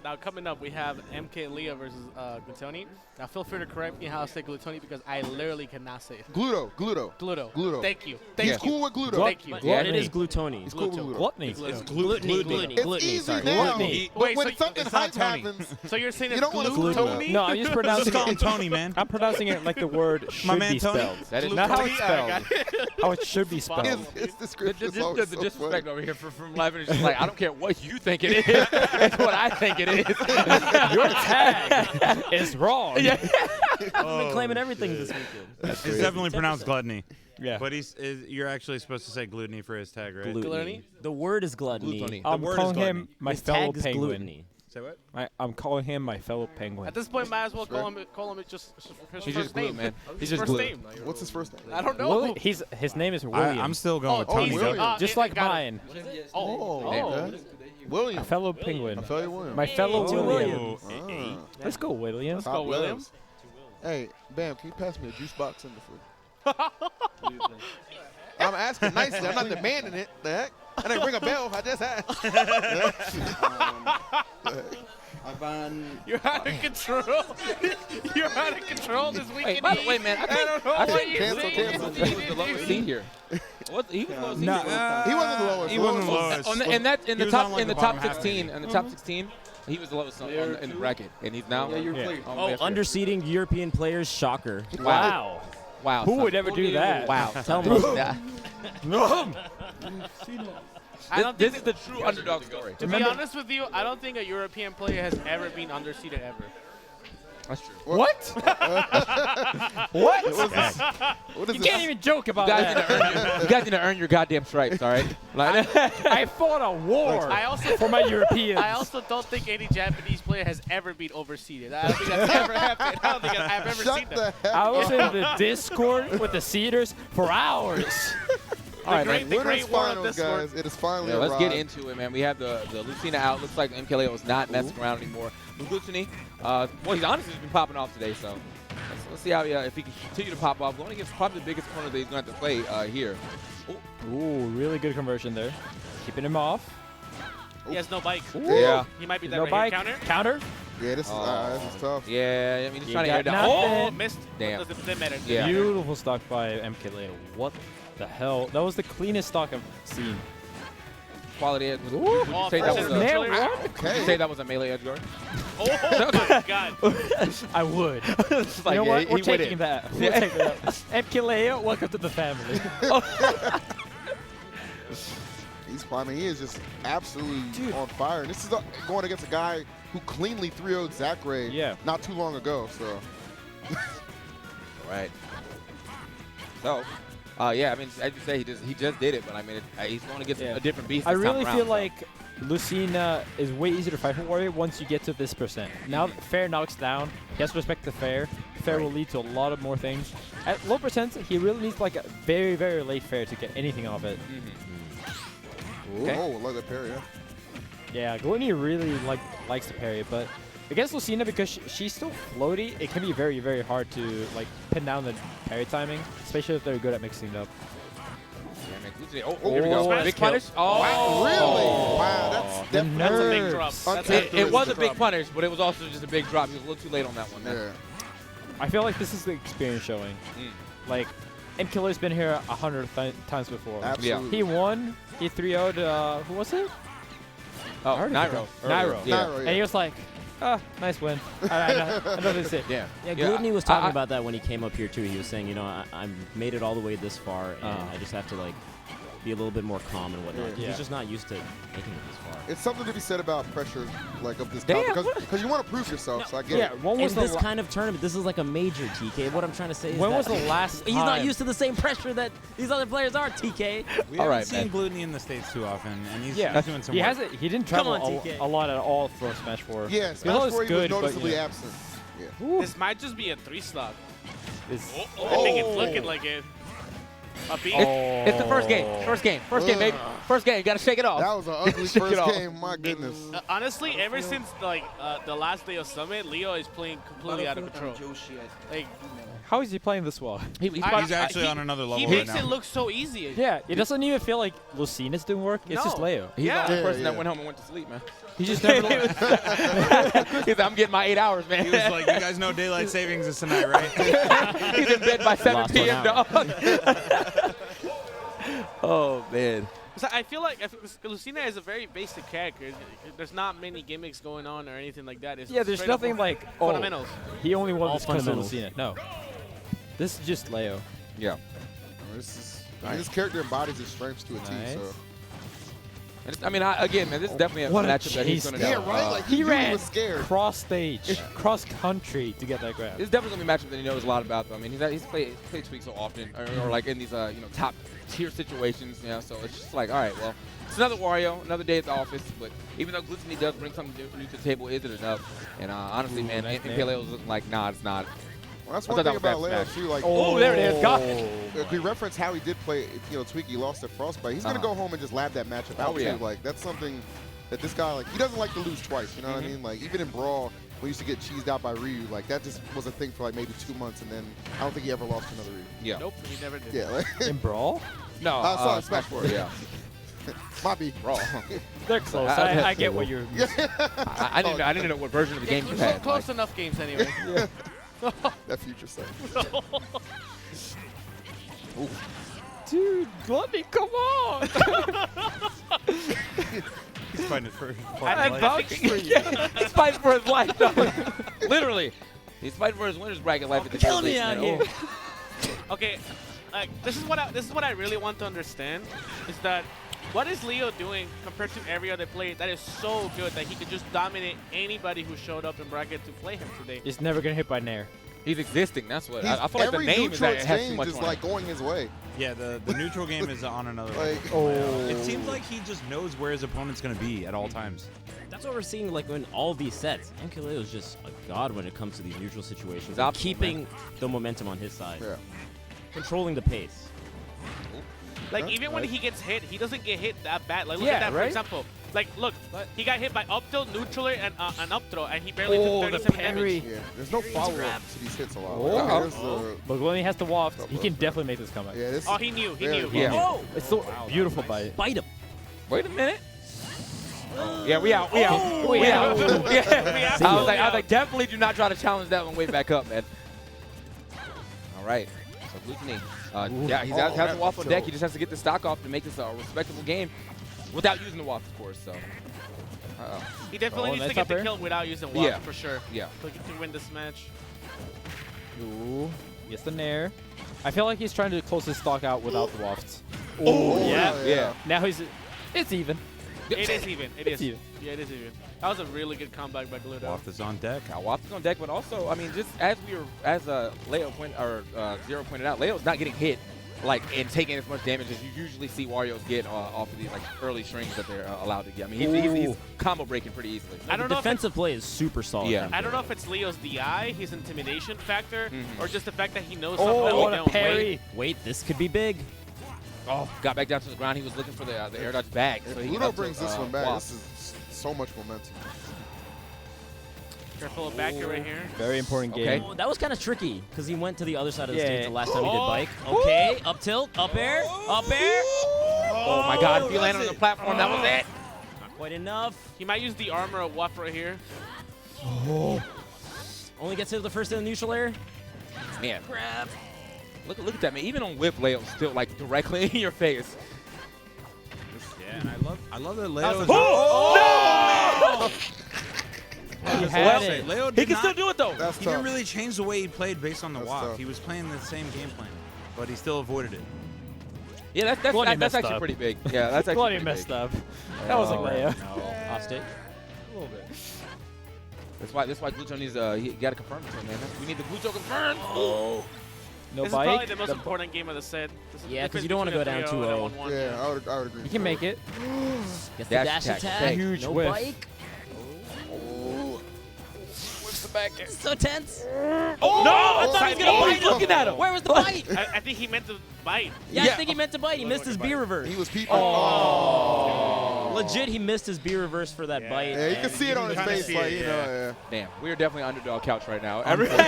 now coming up, we have MkLeo versus Glutonny. Now, feel free to correct me how I say Glutonny because I literally cannot say it. Gluto. Thank you. He's cool with Gluto. Thank you. Yeah, it is Glutonny. He's cool with Gluto. Gluttony. It's It's easy now. Gluttony. But when something hype Tony. happens, So you're saying You it's don't wanna Glutonny? No, I'm just Just pronouncing call him it. Tony, man. I'm pronouncing it like the word should My man be Tony? spelled. That is Not how Glutonny? it's I got spelled. How it should be spelled. his description is The always so disrespect funny. over here from Levin is just like, I don't care what you think it is. It's what I think it is. Your tag is wrong. Yeah. I've been claiming everything this weekend. It's definitely pronounced gluttony. Yeah. But you're actually supposed to say gluttony for his tag, right? Gluttony? The word is gluttony. Gluttony. I'm word is calling gluttony. him my His fellow tag is penguin. gluttony. Say what? I'm calling him my fellow penguin. At this point, might as well call him just his He's first just glue, name. man. He's His just first glue. name. What's his first name? I don't know. His name is William. I'm still going with Oh, Tony. he's- though. just like mine. Okay. William. My fellow penguin. I feel you, William. My fellow Hey, William. Oh. Let's go, William. Let's go, William. Hey, Bam, can you pass me a juice box in the food? I'm asking nicely. I'm not demanding it. The heck? I didn't ring a bell. I just asked. You're out of control. You're out of control this weekend. Hey, by the way, man, I don't know think what you're cancel, saying. cancel. he was the lowest seed here. He was the lowest seed. No, He wasn't the lowest. He wasn't the lowest. In He was on, like, the the top bottom half. 16, in the top 16, he was the lowest in the bracket, and he's now. Oh, underseeding European players, shocker. Wow. Wow. Who son. would ever do that? Wow. Tell me. I don't This think is the true underdog story. To be honest with you, I don't think a European player has ever been underseeded ever. That's true. What? What? What is You this? can't even joke You about guys, that. you guys need to earn your goddamn stripes, all right? Like, I fought a war I also for my Europeans. I also don't think any Japanese player has ever been overseeded. I don't think that's ever happened. I don't think I've ever Shut seen the that. heck I was up. in the Discord with the Cedars for hours. all right, great- man. the Winners great war of finals, Discord. guys. It is finally Yeah, let's get arrived. into it, man. We have the Lucina out. Looks like MkLeo is not messing around anymore. Glutonny, well, he's honestly just been popping off today, so let's see how if he can continue to pop off. Going against probably the biggest opponent that he's going to have to play here. Ooh, really good conversion there. Keeping him off. He has no bike. Yeah. He might be that No right bike. here. Counter. Counter. Yeah, this is tough. Yeah, I mean, he's You trying to got air down. nothing. Oh, Oh, missed. Damn. Doesn't matter. Yeah. Beautiful stock by MkLeo. What the hell? That was the cleanest stock I've seen. quality edge. Would Oh, you say that was versus a, Solary. would you say that was a melee edge guard? Oh my God. I would. It's You know yeah, what? We're he taking wouldn't. that. We're taking that. MkLeo, welcome to the family. I mean, he is just absolutely on fire. And this is going against a guy who cleanly 3-0'd Zachary not too long ago. So. Right. So, yeah, I mean, as you say, he just did it, but I mean, he's going to get a different beast. I this time really around, feel so. like Lucina is way easier to fight for Wario once you get to this percent. Now that Fair knocks down, he has to respect the Fair. Fair will lead to a lot of more things. At low percent, he really needs like a very, very late Fair to get anything off it. Okay. Oh, like that parry, yeah. Yeah, Glutonny really likes to parry, but against Lucina, because she's still floaty, it can be very, very hard to like pin down the parry timing, especially if they're good at mixing it up. Yeah, man, oh, here we go. Smash Big kill. punish. Oh, Wow, really? Wow, that's The definitely That's a big nerves. drop. That's It was a big drop. punish, but it was also just a big drop. He was a little too late on that one, man. Yeah. I feel like this is the experience showing. Like, MkLeo's been here 100 times before. Absolutely. He won. He 3-0'd, who was it? Oh, I already Nairo. forgot. Nairo. Yeah. Nairo, And he was like, nice win. I know this is it. Yeah. Yeah, Glutonny was talking about that when he came up here too. He was saying, you know, I made it all the way this far, and I just have to like be a little bit more calm and whatnot. 'Cause Yeah. He's just not used to making it this far. It's something to be said about pressure, like of this Damn, topic, because you want to prove yourself. So I get Yeah, it. when In was the this kind of tournament, this is like a major, TK. What I'm trying to say is when that was the last he's not time- used to the same pressure that these other players are, TK. We All haven't right, seen man. Glutonny in the States too often, and he's Yeah, doing some he work. hasn't. He didn't travel on, TK. a lot at all for Smash 4. Yeah, He's Smash always 4 he good, was but, noticeably yeah. absent. Yeah. Ooh. This might just be a 3-slot. It's- I think it's looking like it. A beat. It's the first game. First game, baby. First game. You got to shake it off. That was an ugly Shake it first off. game. My goodness. Honestly, ever since like the last day of Summit, Leo is playing completely out of control. Like How is he playing this well? He's actually on another level He right makes now. it look so easy. Yeah, it doesn't even feel like Lucina's doing work. It's just No. Leo. He's Yeah. the only person Yeah. that went home and went to sleep, man. He just never. He's like, I'm getting my 8 hours, man. He was like, you guys know daylight savings is tonight, right? He's in bed by 7 Lost 1 p.m., hour. dog. Oh, man. So I feel like Lucina is a very basic character. There's not many gimmicks going on or anything like that. It's Yeah, there's straight up nothing like fundamentals. He only won All this because of fundamentals. Lucina. No, this is just Leo. Yeah. This character embodies his strengths to a T. Nice. So. And I mean, again, man, this is definitely a What a matchup that he's going to chase. do. Yeah, right. Like He he ran was scared. cross stage, cross country to get that grab. It's definitely going to be a matchup that he knows a lot about, though. I mean, he's played Tweak so often, or like in these top tier situations. You know, so it's just like, all right, well, it's another Wario, another day at the office. But even though Glutonny does bring something new to the table, is it enough? And honestly, man, nice MkLeo is looking like, nah, it's not. Well, that's I one thought thing that was about bad Leo too. Like, Oh, there it is. Got it. if we reference how he did play, Tweak, he lost at Frostbite. He's gonna go home and just lab that matchup out Oh, yeah. too. Like that's something that this guy he doesn't like to lose twice. You know what I mean? Like even in Brawl, we used to get cheesed out by Ryu. Like that just was a thing for like maybe 2 months, and then I don't think he ever lost to another Ryu. Yeah. Nope, he never did. Yeah, like, In Brawl, No, sorry, Smash Bros. Yeah. might be. Raw. they're close. I get what you're. I didn't know what version of the game you had. Close enough games anyway. That future stuff. Dude, Glutonny, come on! He's fighting for his I life. think for you. He's fighting for his life, though. Literally. He's fighting for his winner's bracket life at the Kill me man. out here. Okay, like this is what I really want to understand is that what is Leo doing compared to every other player that is so good that he could just dominate anybody who showed up in bracket to play him today? He's never gonna hit by Nair. He's existing. That's what. He's, I feel like the every name is neutral that it has too exchange much is on like it. going his way. Yeah, the neutral game is on another Like, level. It seems like he just knows where his opponent's going to be at all times. That's what we're seeing like in all these sets. MkLeo is just a god when it comes to these neutral situations. He's And optimal, keeping the momentum on his side. yeah. Controlling the pace. Like Yeah, even when right. he gets hit, he doesn't get hit that bad. Like look Yeah, at that for right? example. Like look, he got hit by up tilt, neutral and an up throw, and he barely Oh, took the 37 parry. damage. Yeah, there's no follow-up to these hits a lot. Oh. Like, there's the- But when he has the waft, he can definitely make this comeback. yeah, this Oh, he knew. He Very knew. good. Yeah. Oh! It's so beautiful by it. Bite him. Wait a minute. Yeah, we out. We out. We out. We Yeah. out. I was like, definitely do not try to challenge that one way back up, man. All right. So Glutonny, yeah, he has the waft on deck. He just has to get the stock off to make this a respectable game, without using the waft, of course. So. He definitely Oh, needs nice to get up the air. kill without using waft Yeah. for sure. Yeah. So he can win this match. Ooh, gets the Nair. I feel like he's trying to close his stock out without the wafts. Oh, Yeah. Now he's. It's even. It is even. It It's is. even. Yeah, it is even. That was a really good comeback by Gluto. Waft is on deck. Waft is on deck, but also, I mean, just as Leo Zero pointed out, Leo's not getting hit and taking as much damage as you usually see Wario's get off of these early strings that they're allowed to get. I mean, he's combo breaking pretty easily. I don't The know if defensive play is super solid. Yeah. from I don't know MkLeo. if it's Leo's DI, his intimidation factor, or just the fact that he knows Oh, something that what we a don't. parry. Wait, this could be big. Oh, got back down to the ground. He was looking for the air dodge bag. If So he Pluto got to, brings this one back, Waft. this is so much momentum. Careful of back here right here. Very important game. Okay. Oh, that was kind of tricky because he went to the other side of the Yeah. stage the last time he did Oh. bike. Okay, up tilt, up air, up air. Oh my God! If he landed on the platform, that was it. Not quite enough. He might use the armor of waft right here. Only gets hit with the first in the neutral air. Man, Grab. look at that, man. Even on whip, Leo's still directly in your face. Yeah, and I love that Leo was is a- Oh! He Well, had say, it. Leo He did can not, still do it though. That's He tough. didn't really change the way he played based on the That's walk. tough. He was playing the same game plan, but he still avoided it. Yeah, that's Glutonny messed actually up. pretty big. Yeah, that's actually Glutonny pretty messed big. up. That was like Leo. No, off stage. A little bit. That's why Glutonny's he got to confirm it, man. We need the Gluto confirmed. No This is probably bike. the most important game of the set. This is the Yeah, 'cause difference you don't wanna between go a down 3-0 and a 2-0. 1-1. Yeah, I would agree. He can make it. Gets the Dash dash attack. attack. Huge no whiff. bike. What's the back there? So tense. Oh no! I thought he was gonna oh, bite he's him. looking at him. Where was the bite? I think he meant to bite. Yeah, Yeah. I think he meant to bite. He missed his B reverse. He was peeping. Oh. Legit, he missed his B reverse for that bite. Yeah, you can see it on his face, like, you know, yeah. Damn, we're definitely underdog couch right now. Everybody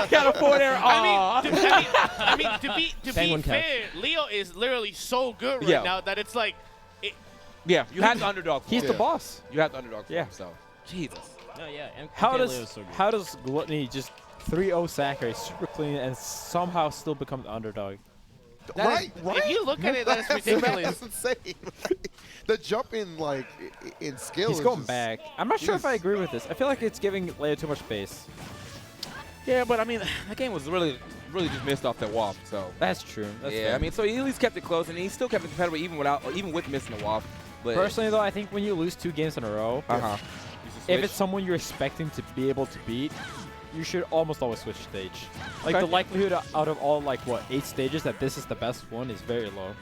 got a forward air. I mean, to be Penguin couch. fair, Leo is literally so good right now that it's like, yeah, you have the underdog. He's the boss. You have the underdog. Yeah. So, Jesus. No, yeah. How MkLeo is does so good. how does Glutonny just 3-0 Sakurai super clean and somehow still become the underdog? Right. if you look at it, that's ridiculous. That's insane. The jump in, like, in skill He's is going just- back. I'm not sure if I agree with this. I feel like it's giving Leo too much space. Yeah, but I mean, that game was really just missed off that waft. So. That's true. That's Yeah, fair. I mean, so he at least kept it close, and he still kept it competitive even with missing the waft. But personally, though, I think when you lose 2 games in a row, if it's someone you're expecting to be able to beat, you should almost always switch stage. Like, the likelihood out of all, like, what, 8 stages that this is the best one is very low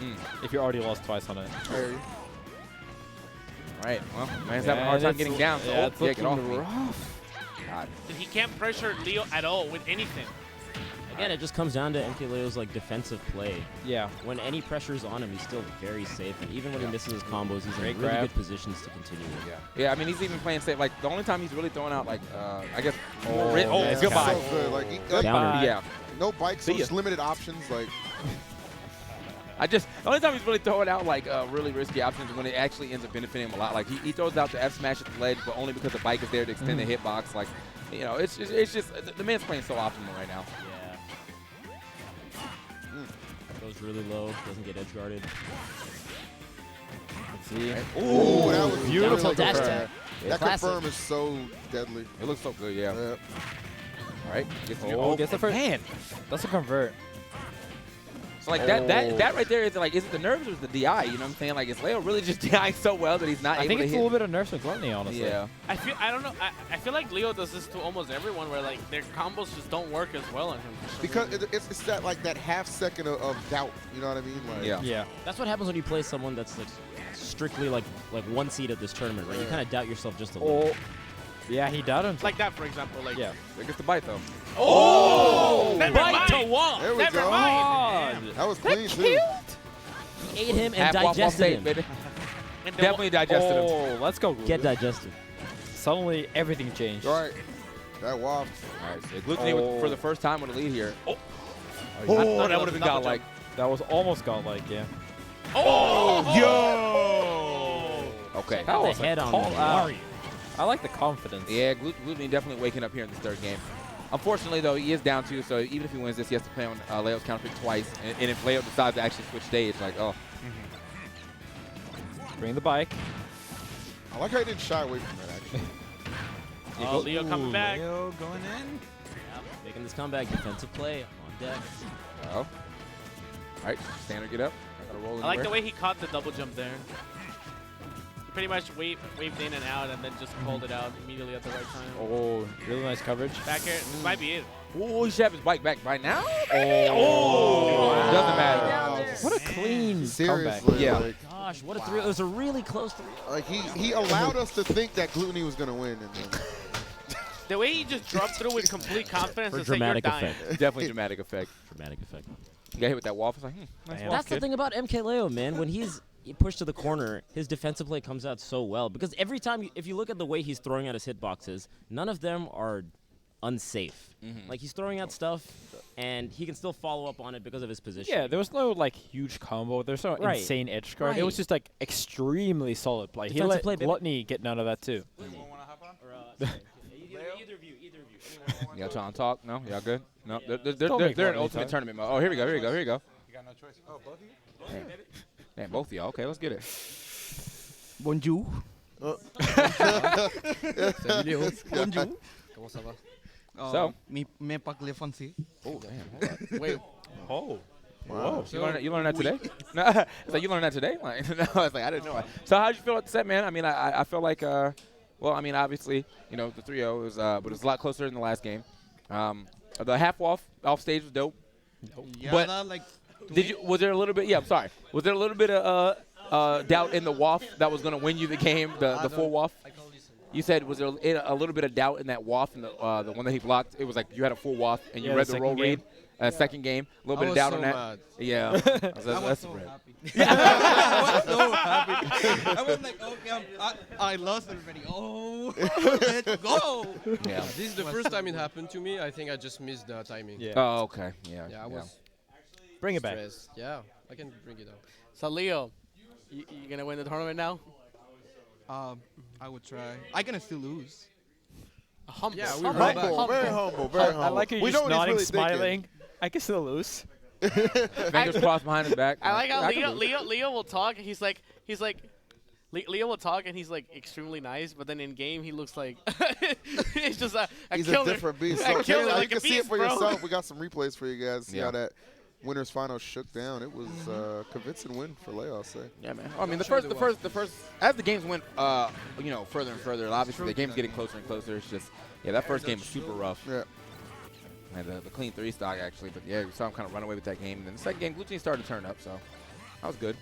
if you already lost twice on it. Right. Well, man's having a hard time getting down. So it's get off me. rough. God. He can't pressure Leo at all with anything. Again, it just comes down to MkLeo's like defensive play. Yeah. When any pressure is on him, he's still very safe, and even when he misses his combos, he's in really grab. good positions to continue. Yeah, I mean, he's even playing safe. Like, the only time he's really throwing out, like, I guess, nice goodbye. So good. Like, Counter. Yeah. no bikes, so See ya. just limited options. Like, The only time he's really throwing out, like, really risky options is when it actually ends up benefiting him a lot. Like, he throws out the F smash at the ledge, but only because the bike is there to extend the hitbox. Like, you know, it's just the man's playing so optimal right now. Yeah. Goes really low, doesn't get edge guarded. Let's see. ooh, that was Beautiful really dash good. attack. That Classic. confirm is so deadly. It looks so good, yeah. Yeah. All right. Gets Gets the first. Man. That's a convert. So, like, that right there is, like, is it the nerves or is it the DI? You know what I'm saying? Like, is Leo really just DIing so well that he's not I able think to it's a hit? little bit of nerfs with Glutonny, honestly. Yeah. I don't know. I feel like Leo does this to almost everyone, where like their combos just don't work as well on him. for some Because reason. it's that, like, that half second of doubt. You know what I mean? Like, Yeah. Yeah. That's what happens when you play someone that's like strictly like one seed at this tournament, right? You kind of doubt yourself just a little. Oh. Yeah, he doubted him. like that, for example. Like Yeah. There gets the bite, though. never Bite mind. to wall. There we Never go. mind. That was clean, too. He ate him and Half waft off digested stage, him. baby. And the Definitely digested him. Oh, let's go, Get Glutonny. digested. Suddenly, everything changed. All right. That waft. All right, so Glutonny for the first time with a lead here. Oh, I thought it that was would have been double godlike. That was almost godlike, yeah. Okay. That was the a head on call out. Wario. I like the confidence. Yeah, Glutonny definitely waking up here in this third game. Unfortunately, though, he is down 2, so even if he wins this, he has to play on Leo's counter pick twice. And if Leo decides to actually switch stage, like, oh. Bring the bike. I like how he didn't shy away from that, actually. Oh, Leo coming back. Leo going in. Yep, making this comeback, defensive play on deck. Oh. All right, standard get up. I gotta roll I like the anywhere. way he caught the double jump there. He pretty much waved in and out, and then just pulled it out immediately at the right time. Oh, really nice coverage. Back here, this might be it. Oh, he should have his bike back by now. Oh. Doesn't matter. What a clean Seriously. comeback. Yeah. Like, Gosh, what a three! It was a really close three. like he allowed us to think that Glutonny was going to win. And then, The way he just dropped through with complete confidence For is like you're dramatic dying. effect. Definitely dramatic effect. Dramatic effect. You got hit with that wall. It's like, nice wall, That's the kid. thing about MkLeo, man. When he's pushed to the corner, his defensive play comes out so well. Because every time, if you look at the way he's throwing out his hitboxes, none of them are unsafe. Like, he's throwing out stuff, and he can still follow up on it because of his position. Yeah, there was no like huge combo. There's no Right. insane edge guard. It was Right. just like extremely solid play. He Defensive let play, baby. Glutonny get none of that too. Either of you. Y'all trying to talk? No? Y'all good? No? Don't They're make in Glutonny ultimate talk. tournament mode. Oh, here we go. Here we go. Here we go. You got no choice. Oh, both of you? Damn, both of y'all. Okay, let's get it. Bonjour. Bonjour. Comment ça va? So? Mais pas que les Français. Oh, damn. Hold on. Wait. Oh. Wow. You learned that today? No, it's like you learned that today? Like, no, it's like I didn't know. So how'd you feel about the set, man? I mean, I felt like, well, I mean, obviously, you know, the 3-0 was, but it was a lot closer than the last game. The half off stage was dope. Yeah, But that, like, was there a little bit? Yeah, I'm sorry. Was there a little bit of doubt in the waft that was going to win you the game, the full waft? You said, was there a little bit of doubt in that waff in the one that he blocked? It was like you had a full waff and you Yeah, read the the roll second read. Second game, a little bit of doubt on that. Mad. Yeah. I was That's so right. happy. I was so happy. I was like, okay, I lost already. Oh, let's go. Yeah. This is the first time it happened to me. I think I just missed the timing. Yeah. Oh, okay. Yeah. Yeah, I was Bring it back. stressed. Yeah, I can bring it up. So Leo, you gonna win the tournament now? I would try. I can still lose. Humble. Yeah, we humble. roll back. Humble, very humble, very humble. I like you We just know what he's nodding, really thinking. smiling. I can still lose. Fingers crossed behind his back. I like how I can Leo will talk. He's like Leo will talk and he's like extremely nice, but then in game he looks like he's just a He's killer. a different beast. A So, killer yeah, like you a can see it beast, for bro. yourself. We got some replays for you guys. See Yeah. how that winners final shook down. It was a convincing win for Leo, I'll say. Yeah, man. I mean, the first, as the games went, further and further, obviously the game's getting closer and closer. It's just, yeah, that first game was super rough. Yeah. And the clean 3 stock, actually. But, yeah, we saw him kind of run away with that game. And then the second game, Glutonny started to turn up, so that was good.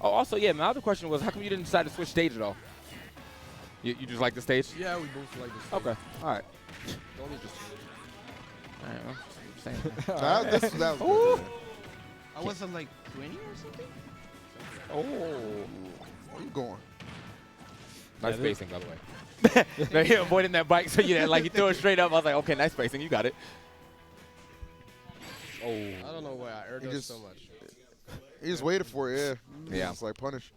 Oh, also, yeah, my other question was, how come you didn't decide to switch stage at all? You just like the stage? Yeah, we both like this. Okay. All right. Don't need just All right, well, same. That was good. I was at like 20 or something. Oh. Where you going? Nice Yeah, spacing, by the way. No, he avoiding that bike, so you like he threw it straight up. I was like, okay, nice spacing, you got it. Oh. I don't know why I aired He us just- so much. He just waited for it, yeah. Yeah. It's like punish.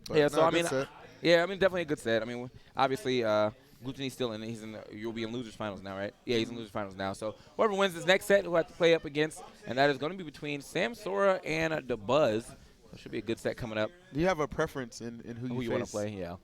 But Yeah, no, so I good mean, set. yeah, I mean, definitely a good set. I mean, obviously, Glutonny's still in it. You'll be in losers finals now, right? Yeah, he's in losers finals now. So whoever wins this next set, who have to play up against, and that is going to be between Sam Sora and the Buzz. That should be a good set coming up. Do you have a preference in who Who you you want face? to play? Yeah.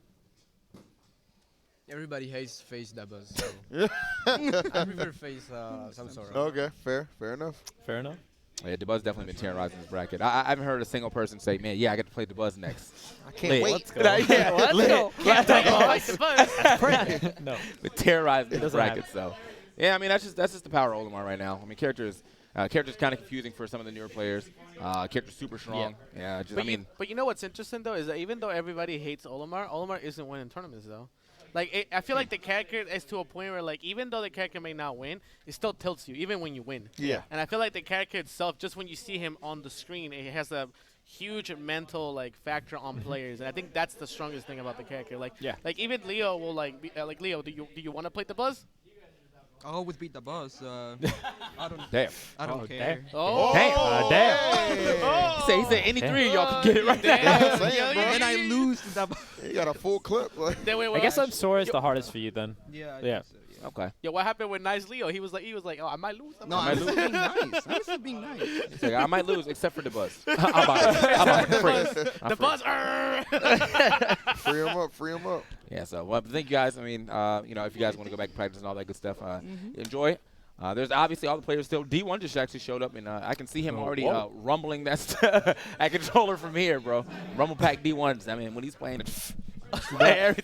Everybody hates face that buzz. So I prefer face some sort of. Okay, fair enough. Fair enough. Yeah, DeBuzz definitely been terrorizing this bracket. I haven't heard a single person say, "Man, yeah, I get to play DeBuzz next." I can't wait. Let's go. Yeah, Let's go. Can't take all like the buzz. No. But terrorizing this doesn't bracket. So, yeah, I mean that's just the power of Olimar right now. I mean, characters kind of confusing for some of the newer players. Characters super strong. Yeah, just, But you know what's interesting though is that even though everybody hates Olimar isn't winning tournaments though. Like I feel like the character is to a point where like even though the character may not win, it still tilts you even when you win. Yeah. And I feel like the character itself, just when you see him on the screen, it has a huge mental like factor on players, and I think that's the strongest thing about the character. Like like even Leo will like be, like Leo, do you want to play the Buzz? I always beat the boss. I don't. damn. I don't Oh, care. Oh, Damn. Hey. He said any three of y'all can get it right now. I'm saying, bro. And I lose to the boss. You got a full clip. Like. Then wait, I guess I'm Sora is the hardest for you then. Yeah. I Yeah. guess so, yeah. Okay. Yo, what happened with Nice Leo? He was like, oh, I might lose. No, I'm still being nice. I'm still being nice. He's like, I might lose except for DeBuzz. I'm out. I'm free. The Buzz. Arr! Free him up. Yeah, so well, thank you guys. I mean, if you guys want to go back and practice and all that good stuff, enjoy. There's obviously all the players still. D1 just actually showed up, and I can see him already rumbling that at controller from here, bro. Rumble Pack D1s. I mean, when he's playing, yeah,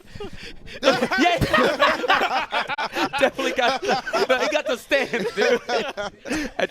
definitely got the stand, dude.